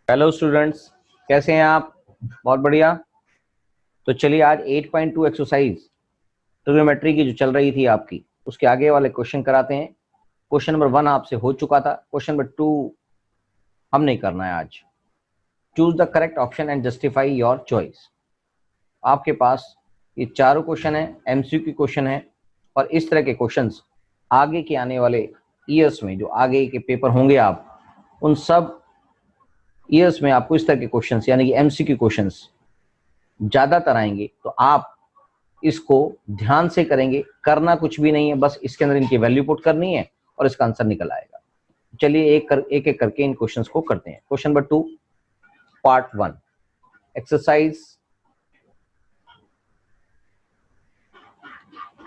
Hello students, कैसे हैं आप? बहुत बढ़िया। तो चलिए आज 8.2 एक्सरसाइज ट्रिग्नोमेट्री की जो चल रही थी आपकी, उसके आगे वाले क्वेश्चन कराते हैं। क्वेश्चन नंबर 1 आपसे हो चुका था, क्वेश्चन नंबर 2 हम नहीं करना है आज। Choose the correct option and justify your choice. आपके पास ये चारों क्वेश्चन है, एमसीक्यू क्वेश्चन है, और इस तरह के क्वेश्चंस आगे के आने वाले ईयर्स में, जो आगे के पेपर होंगे आप उन सब ईयर्स में आपको इस तरह के क्वेश्चंस यानी कि एमसीक्यू क्वेश्चंस ज्यादातर आएंगे। तो आप इसको ध्यान से करेंगे, करना कुछ भी नहीं है, बस इसके अंदर इनकी वैल्यू पुट करनी है और इसका आंसर निकल आएगा। चलिए एक एक करके इन क्वेश्चंस को करते हैं। Question number 2 part 1 exercise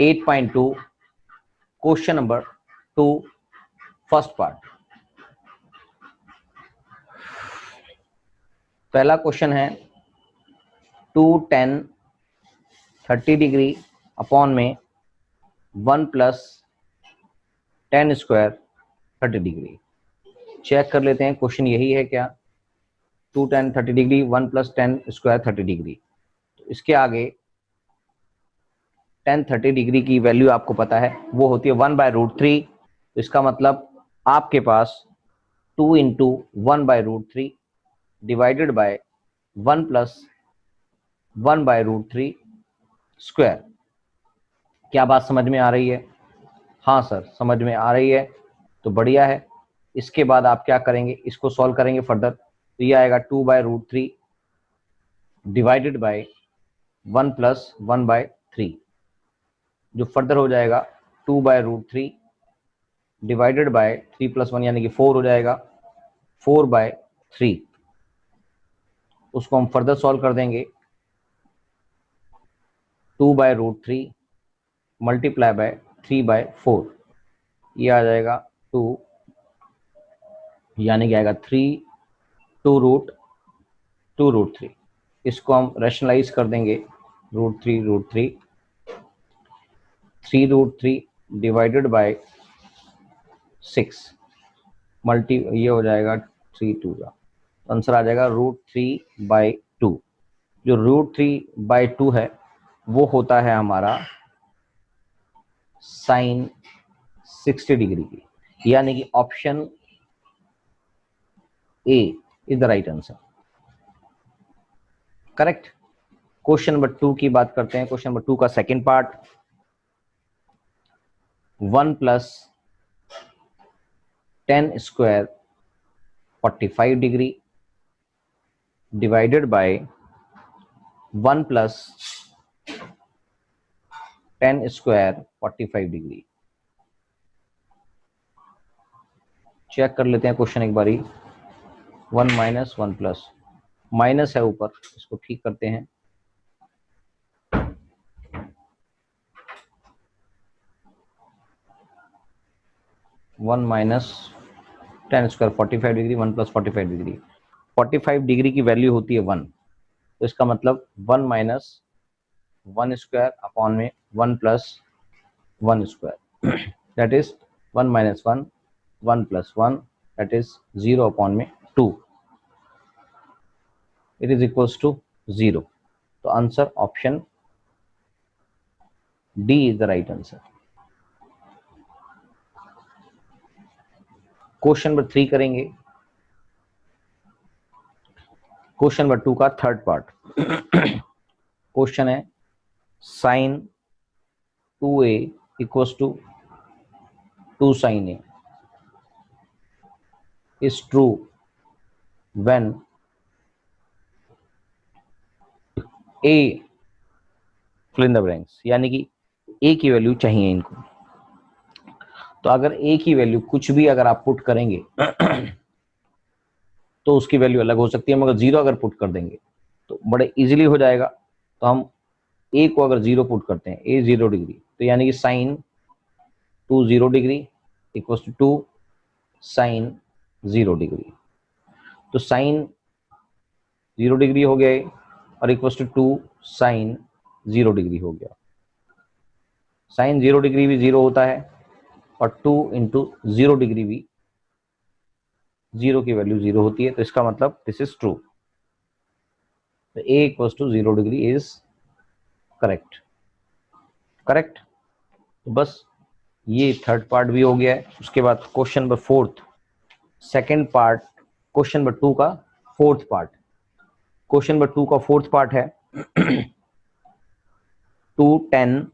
8.2 question number 2 first part. पहला क्वेश्चन है 2 10 30 डिग्री अपॉन में 1 प्लस 10 स्क्वायर 30 डिग्री। चेक कर लेते हैं क्वेश्चन यही है क्या। 2 10 30 डिग्री 1 प्लस 10 स्क्वायर 30 डिग्री। तो इसके आगे 10 30 डिग्री की वैल्यू आपको पता है, वो होती है 1/√3। तो इसका मतलब आपके पास 2 into 1/√3 divided by 1 plus 1/√3 square. क्या बात समझ में आ रही है? हाँ सर, समझ में आ रही है, तो बढ़िया है। इसके बाद आप क्या करेंगे, इसको सॉल्व करेंगे फर्दर। तो ये आएगा 2/√3 डिवाइडेड बाय 1 प्लस 1/3, जो फर्दर हो जाएगा 2/√3 डिवाइडेड बाय 3 प्लस 1 यानी कि 4 हो जाएगा, 4/3। उसको हम फर्दर सॉल्व कर देंगे। 2/√3 मल्टीप्लाई बाय 3/4, ये आ जाएगा 2 यानी कि आएगा 3 2√3। इसको हम रैशनलाइज कर देंगे, √3 3√3 डिवाइडेड बाय 6 मल्टी, ये हो जाएगा 3 2 का आंसर आ जाएगा √3/2। जो √3/2 है वो होता है हमारा साइन 60 डिग्री की, यानी कि option A is the right answer. Correct. Question number 2 की बात करते हैं। क्वेश्चन नंबर 2 का second part, 1 plus 10 square 45 degree divided by 1 plus 10 square 45 degree. Check कर लेते हैं क्वेश्चन एक बारी। 1 माइनस 1 प्लस, माइनस है ऊपर, इसको ठीक करते हैं। One minus 10 square 45 degree, 1 plus 45 degree. 45 degree की वैल्यू होती है 1, तो इसका मतलब 1 माइनस 1 स्क्वायर अपॉन में 1 plus 1 square, that is 1 minus 1 1 plus 1, that is 0 upon में 2, इट इज इक्वल्स टू 0। तो answer option D is the right answer. Question number 3 करेंगे। क्वेश्चन नंबर 2 का थर्ड पार्ट। क्वेश्चन है sine 2a equals to 2 sin a is true when a fill in the blanks, यानी कि a की value चाहिए इनको। तो अगर a की वैल्यू कुछ भी अगर आप पुट करेंगे तो उसकी वैल्यू अलग हो सकती है, मगर 0 अगर पुट कर देंगे तो बड़े इजीली हो जाएगा। तो हम a को अगर 0 पुट करते हैं, a 0 डिग्री, तो यानी कि sine 2 0 degree equals to 2 sine 0 degree. तो साइन 0 डिग्री हो गए और इक्वल्स टू 2 साइन 0 डिग्री हो गया। साइन 0 डिग्री भी 0 होता है और 2 इंटू 0 डिग्री भी जीरो की वैल्यू जीरो होती है, तो इसका मतलब दिस इज ट्रू। तो A equals to 0 degree is correct. Correct. तो बस ये थर्ड पार्ट भी हो गया है। उसके बाद question number fourth, second part, question number 2 का फोर्थ पार्ट। क्वेश्चन नंबर 2 का फोर्थ पार्ट है 2 10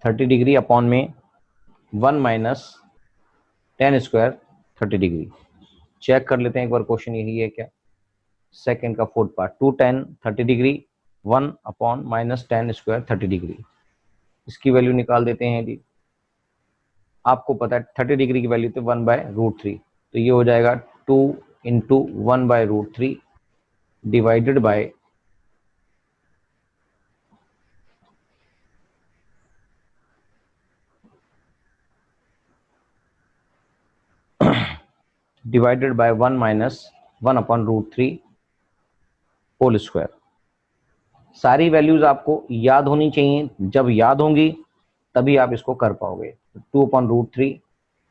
30 डिग्री अपॉन में 1 माइनस 10 स्क्वायर 30 डिग्री। चेक कर लेते हैं एक बार क्वेश्चन यही है क्या। सेकेंड का fourth part 2 10 30 degree 1 upon minus 10 square 30 degree. इसकी वैल्यू निकाल देते हैं जी। आपको पता है 30 डिग्री की वैल्यू तो 1/√3, तो ये हो जाएगा 2 into 1/√3 divided by divided by 1 minus 1/√3 whole square. सारी वैल्यूज आपको याद होनी चाहिए, जब याद होंगी तभी आप इसको कर पाओगे। 2/√3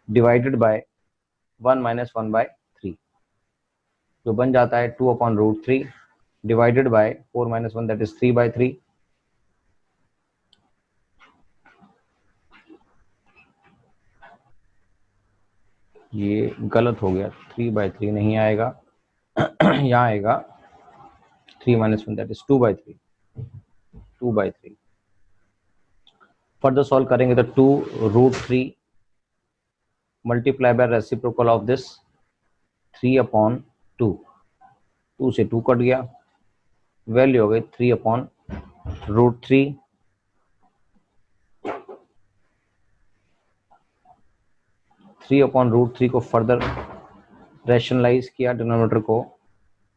डिवाइडेड बाय 1 माइनस 1/3, जो बन जाता है 2/√3 divided by 4 minus 1 that is 3/3। ये गलत हो गया, 3/3 नहीं आएगा यहाँ आएगा 3 minus 1 that is 2/3। 2/3 further solve करेंगे तो 2√3 multiply by reciprocal of this 3/2। 2 से 2 कट गया, वैल्यू हो गई 3/√3। 3/√3 को फर्दर रैशनलाइज किया, डिनोमिनेटर को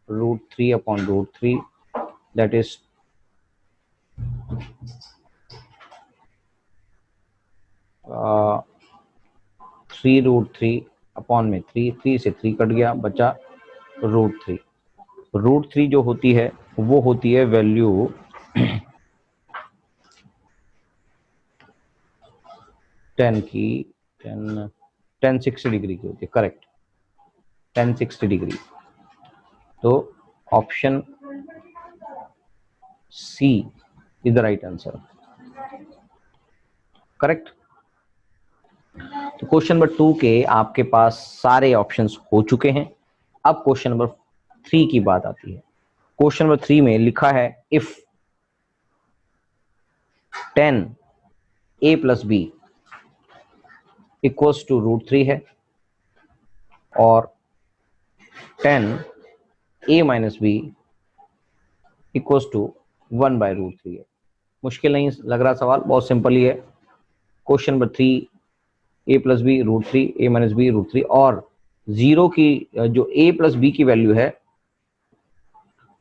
√3/√3 दैट इज 3√3 अपॉन में 3 से 3 कट गया, बचा √3। √3 जो होती है वो होती है वैल्यू 10 की 10 60 डिग्री की होती है। Correct, 10 60 degree. तो option C is the right answer. Correct. तो क्वेश्चन नंबर 2 के आपके पास सारे ऑप्शंस हो चुके हैं। अब क्वेश्चन नंबर 3 की बात आती है। क्वेश्चन नंबर 3 में लिखा है if 10 a plus B equals to √3 है और 10 a minus B equals to 1/√3 है। मुश्किल नहीं लग रहा सवाल, बहुत सिंपल ही है। Question number 3 a plus B √3 a minus B √3 और जीरो की जो a प्लस बी की वैल्यू है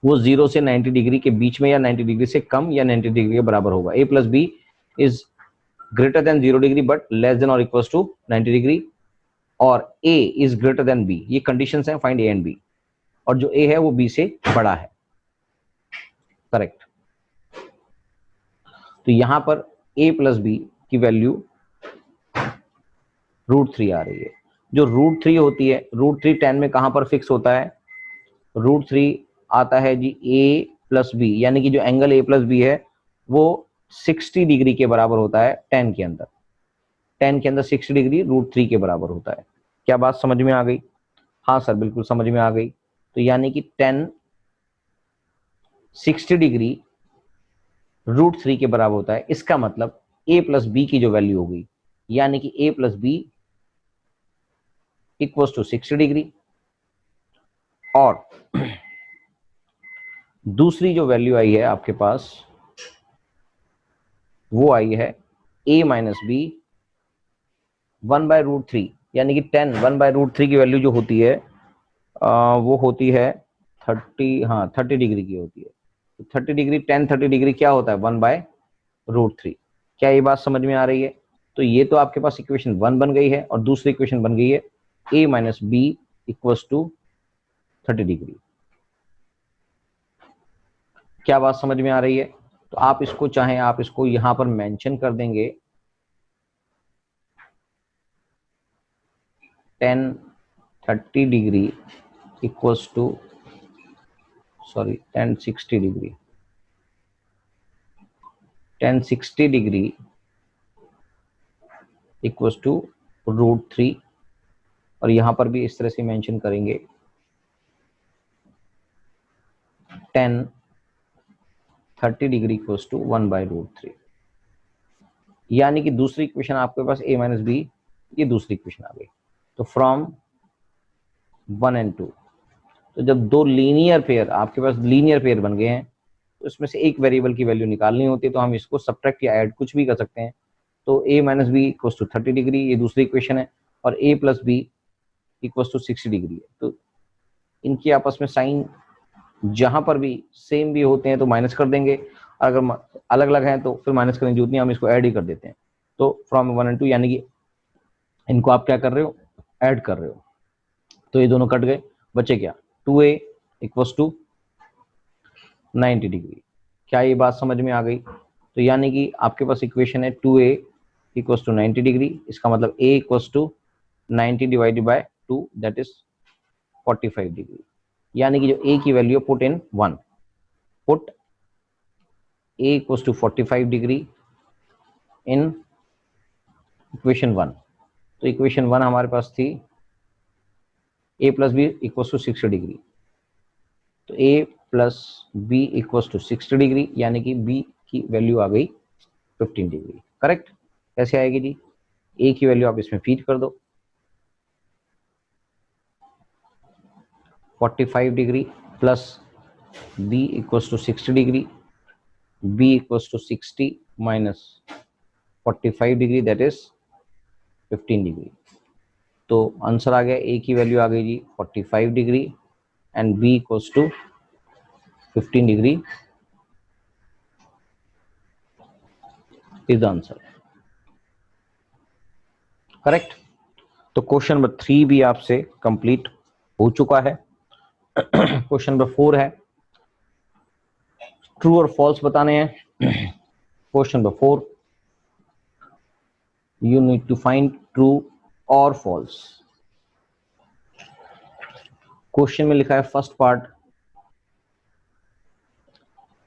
वो 0 से 90 डिग्री के बीच में या 90 डिग्री से कम या 90 डिग्री के बराबर होगा। a plus B is greater than 0 degree but less than और इक्वल्स टू 90 डिग्री और a is greater than b। ये कंडीशंस हैं, फाइंड a एंड b, और जो a है वो b से बड़ा है। करेक्ट। तो यहां पर a प्लस बी की वैल्यू √3 आ रही है। जो √3 होती है, √3 10 में कहां पर फिक्स होता है? √3 आता है जी a प्लस बी, यानी कि जो एंगल a प्लस बी है वो 60 डिग्री के बराबर होता है 10 के अंदर। 10 के अंदर 60 डिग्री √3 के बराबर होता है। क्या बात समझ में आ गई? हाँ सर बिल्कुल समझ में आ गई। तो यानी कि 10 60 डिग्री √3 के बराबर होता है। इसका मतलब a प्लस बी की जो वैल्यू होगी, यानी कि a plus B equals to 60 degree, और दूसरी जो वैल्यू आई है आपके पास वो आई है a माइनस बी 1/√3, यानी कि 10 1/√3 की वैल्यू जो होती है वो होती है 30, हाँ 30 डिग्री की होती है। तो 30 डिग्री 10 30 डिग्री क्या होता है? 1/√3। क्या ये बात समझ में आ रही है? तो ये तो आपके पास इक्वेशन 1 बन गई है और दूसरी इक्वेशन बन गई है a minus B equals to 30 degree. क्या बात समझ में आ रही है? तो आप इसको चाहें आप इसको यहां पर मेंशन कर देंगे 10 30 डिग्री इक्वल्स टू tan 60 डिग्री, tan 60 डिग्री इक्वल्स टू √3, और यहां पर भी इस तरह से मेंशन करेंगे tan 30 डिग्री इक्वल्स टू 1/√3। यानी कि दूसरी इक्वेशन आपके पास a माइनस बी, ये दूसरी इक्वेशन आ गई। तो फ्रॉम 1 and 2, तो जब दो लीनियर पेयर आपके पास लीनियर पेयर बन गए हैं तो इसमें से एक वेरिएबल की वैल्यू निकालनी होती है, तो हम इसको सब्ट्रैक्ट या ऐड कुछ भी कर सकते हैं। तो a minus B equals to 30 degree, ये दूसरी इक्वेशन है, और a plus B equals to 60 degree है। तो इनकी आपस में साइन जहां पर भी सेम भी होते हैं तो माइनस कर देंगे, और अगर अलग अलग हैं तो फिर माइनस करने की जरूरत नहीं, हम इसको ऐड ही कर देते हैं। तो फ्रॉम 1 and 2, यानी कि इनको आप क्या कर रहे हो, ऐड कर रहे हो। तो ये दोनों कट गए, बचे क्या, 2a इक्वल्स टू 90 डिग्री। क्या ये बात समझ में आ गई? तो यानी कि आपके पास इक्वेशन है 2a इक्वल्स टू 90 डिग्री, इसका मतलब a equals to 90 divided by 2, that is 45 degree. यानी कि जो a की value put in 1, put a equals to 45 degree in equation 1। तो इक्वेशन 1 हमारे पास थी a plus B equals to 60 degree, तो a plus B equals to 60 degree, यानी कि b की वैल्यू आ गई 15 डिग्री। करेक्ट? कैसे आएगी जी? a की वैल्यू आप इसमें फीड कर दो, 45 degree plus b equals to 60 degree, b equals to 60 minus 45 degree, that is 15 degree. तो आंसर आ गया, a की वैल्यू आ गई जी 45 degree and b equals to 15 degree is the answer. Correct? तो क्वेश्चन नंबर 3 भी आपसे कंप्लीट हो चुका है। क्वेश्चन नंबर 4 है, ट्रू और फॉल्स बताने हैं। Question number 4, you need to find true और फॉल्स। क्वेश्चन में लिखा है first part,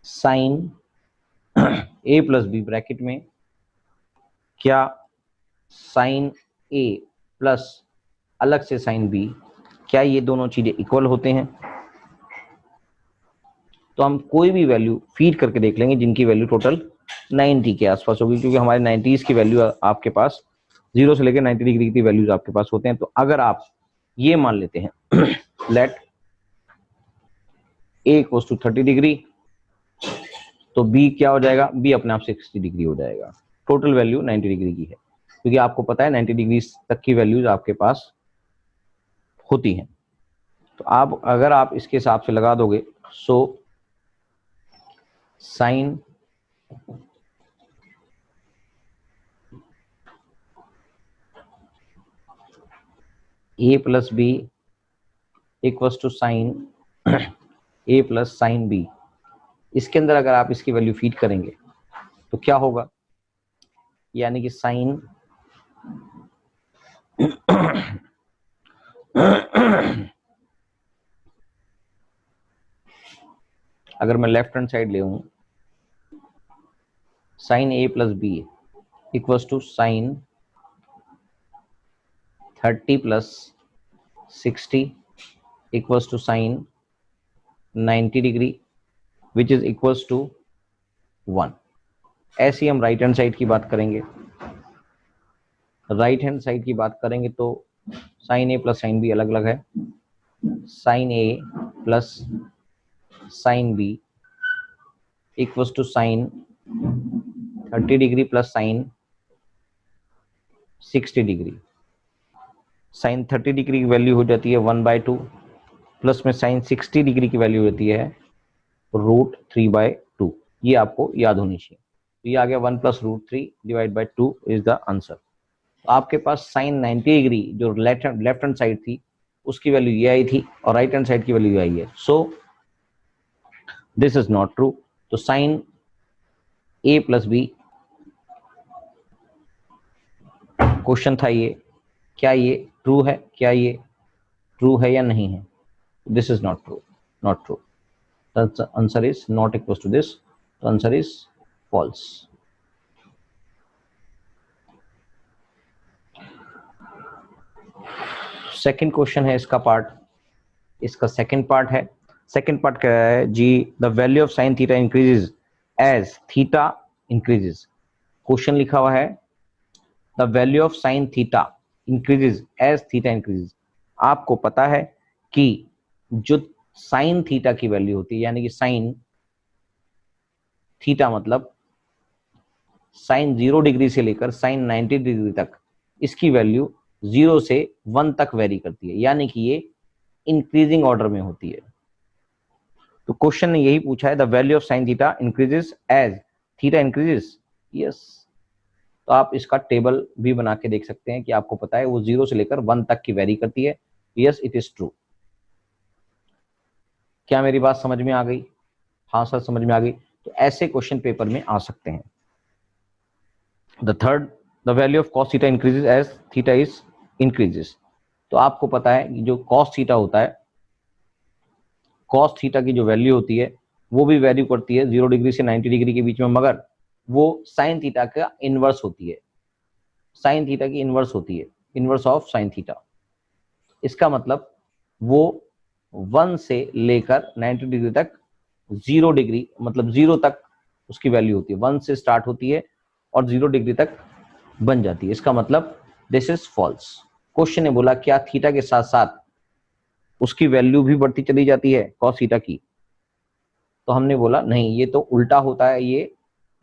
sine a plus B bracket में, क्या साइन a प्लस अलग से साइन b, क्या ये दोनों चीजें इक्वल होते हैं? तो हम कोई भी वैल्यू फीड करके देख लेंगे जिनकी वैल्यू टोटल 90 के आसपास होगी, क्योंकि हमारे 90s की वैल्यू आपके पास 0 से लेकर 90 डिग्री की वैल्यूज आपके पास होते हैं। तो अगर आप ये मान लेते हैं let a equals to 30 degree, तो b क्या हो जाएगा, b अपने आप 60 डिग्री हो जाएगा। टोटल वैल्यू 90 डिग्री की है, क्योंकि आपको पता है 90 डिग्री तक की वैल्यूज आपके पास होती हैं। तो आप अगर आप इसके हिसाब से लगा दोगे, so sine a plus B equals to sine a plus sine B, इसके अंदर अगर आप इसकी वैल्यू फीड करेंगे तो क्या होगा, यानी कि साइन अगर मैं लेफ्ट हैंड साइड ले हूं, sine a plus B equals to sine 30 plus 60 equals to sine 90 degree which is equals to 1। ऐसे ही हम राइट हैंड साइड की बात करेंगे। राइट हैंड साइड की बात करेंगे तो sine a plus sine B अलग अलग है। Sine a plus sine B equals to sine 30 degree plus sine 60 degree. Sine 30 degree की वैल्यू हो जाती है 1/2, प्लस में साइन 60 डिग्री की वैल्यू होती है √3/2। ये आपको याद होनी चाहिए। तो ये आ गया 1 plus √3 divide by 2 is the answer. तो आपके पास साइन 90 डिग्री जो लेफ्ट हैंड साइड थी उसकी वैल्यू ये आई थी, और राइट हैंड साइड की वैल्यू ये आई है। So this is not true. तो sine a plus B question था ये, क्या ये ट्रू है, क्या ये ट्रू है या नहीं है? This is not true, not true. The answer is not equal to this, the answer is false. Second question है इसका पार्ट, इसका सेकंड पार्ट है। सेकंड पार्ट क्या है जी? The value of sine theta increases as theta increases. Question लिखा हुआ है the value of sine theta increases as theta increases. आपको पता है कि जो साइन थीटा की वैल्यू होती है, यानी कि साइन थीटा मतलब साइन 0 डिग्री से लेकर साइन 90 डिग्री तक, इसकी वैल्यू 0 से 1 तक वेरी करती है, यानी कि ये इंक्रीजिंग ऑर्डर में होती है। तो क्वेश्चन ने यही पूछा है the value of sine theta increases as theta increases. Yes, तो आप इसका टेबल भी बना के देख सकते हैं कि आपको पता है वो 0 से लेकर 1 तक की वेरी करती है। Yes, it is true. क्या मेरी बात समझ में आ गई? हाँ सर, समझ में आ गई। तो ऐसे क्वेश्चन पेपर में आ सकते हैं। The third, the value of cos theta increases as theta is increases. तो आपको पता है कि जो कॉस थीटा होता है, कॉस थीटा की जो वैल्यू होती है वो भी वैल्यू करती है 0 डिग्री से 90 डिग्री के बीच में, मगर वो साइन थीटा का इनवर्स होती है, साइन थीटा की इनवर्स होती है, इनवर्स ऑफ साइन थीटा। इसका मतलब वो 1 से लेकर 90 डिग्री तक 0 डिग्री मतलब 0 तक उसकी वैल्यू होती है। 1 से स्टार्ट होती है और 0 डिग्री तक बन जाती है। इसका मतलब दिस इज फॉल्स। क्वेश्चन ने बोला क्या थीटा के साथ साथ उसकी वैल्यू भी बढ़ती चली जाती है कॉस थीटा की? तो हमने बोला नहीं, ये तो उल्टा होता है ये,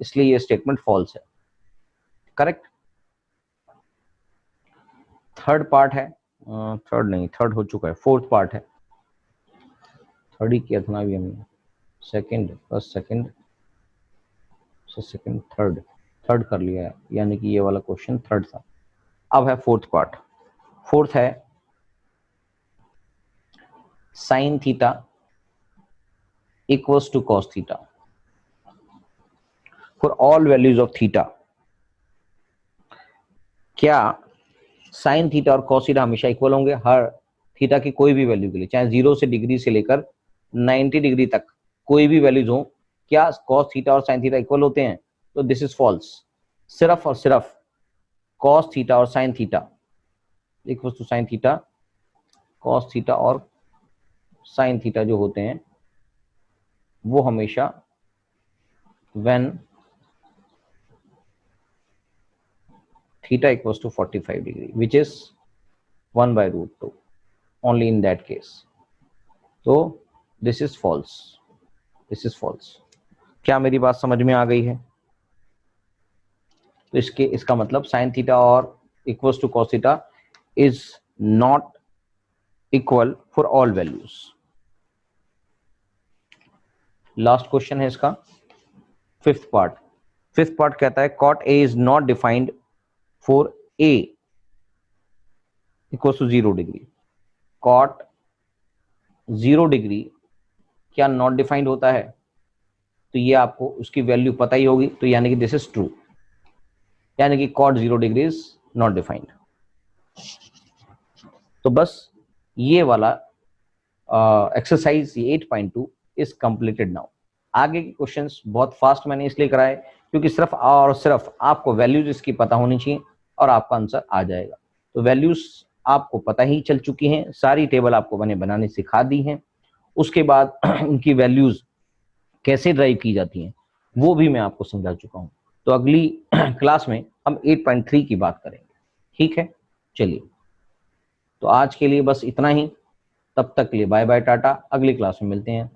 इसलिए ये स्टेटमेंट फॉल्स है। करेक्ट। थर्ड पार्ट है, थर्ड नहीं, थर्ड हो चुका है, फोर्थ पार्ट है। थर्ड ही किया था ना अभी हमने, second, first second, second third, third कर लिया है, यानी कि ये वाला क्वेश्चन थर्ड था। अब है फोर्थ पार्ट। फोर्थ है sine theta equals to cos theta for all values of theta. क्या साइन थीटा और कॉस थीटा हमेशा इक्वल होंगे हर थीटा की कोई भी वैल्यू के लिए, चाहे 0 से डिग्री से लेकर 90 डिग्री तक कोई भी वैल्यूज हो? क्या कॉस थीटा और साइन थीटा इक्वल होते हैं? तो दिस इज फॉल्स। सिर्फ और सिर्फ कॉस थीटा और sine theta equal to sine theta, cos theta और साइन थीटा जो होते हैं वो हमेशा when theta equals to 45 degree which is 1/√2, only in that case. तो this is false, this is false। क्या मेरी बात समझ में आ गई है? तो इसका मतलब साइन थीटा और equals to cos theta is not equal for all values. Last question है इसका, फिफ्थ पार्ट। फिफ्थ पार्ट कहता है cot A is not defined for A equals to 0 degree. Cot 0 degree क्या नॉट डिफाइंड होता है? तो ये आपको उसकी वैल्यू पता ही होगी, तो यानी कि दिस इज ट्रू, यानी कि cot 0 degree is not defined. तो बस ये वाला एक्सरसाइज 8.2 इज कंप्लीटेड नाउ। आगे के क्वेश्चंस बहुत फास्ट मैंने इसलिए कराए क्योंकि सिर्फ और सिर्फ आपको वैल्यूज इसकी पता होनी चाहिए और आपका आंसर आ जाएगा। तो वैल्यूज आपको पता ही चल चुकी हैं, सारी टेबल आपको मैंने बनाने सिखा दी हैं। उसके बाद उनकी वैल्यूज कैसे ड्राइव की जाती हैं वो भी मैं आपको समझा चुका हूं। तो अगली क्लास में हम 8.3 की बात करेंगे। ठीक है, चलिए, तो आज के लिए बस इतना ही। तब तक के लिए बाय बाय, टाटा। अगली क्लास में मिलते हैं।